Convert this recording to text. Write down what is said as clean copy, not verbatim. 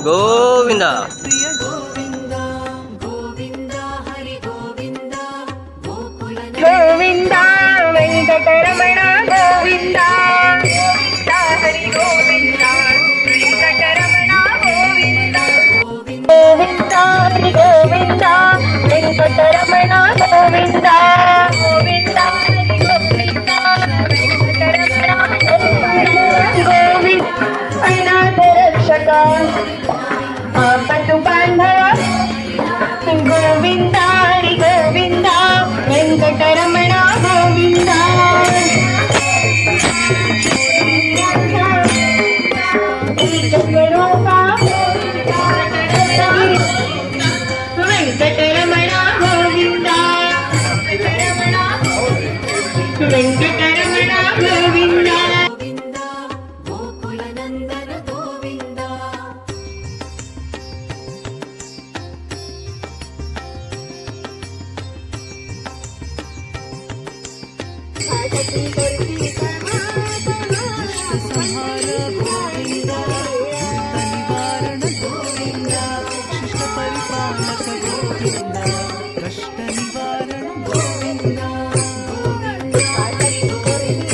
गोविंद गोविंद वेंकटरमण गोविंद हरि गोविंद वेंकटरमण गोविंद गोविंद हरि गोविंद वेंकटरमण गोविंद गोविंद हरि गोविंद वेंकटरमण गोविंद अनाथ रक्षक आपतु बांधव गोविंद हरि गोविंद वेंकटरमण गोविंद जगरूपा वेंकटरमण गोविंद वेंकटरमण गोविंद गोकुलनंदन गोविंद संहार गोविंद निवारण गोविंद शिष्ट परिपालक गोविंद कष्ट निवारण गोविंद गोविंद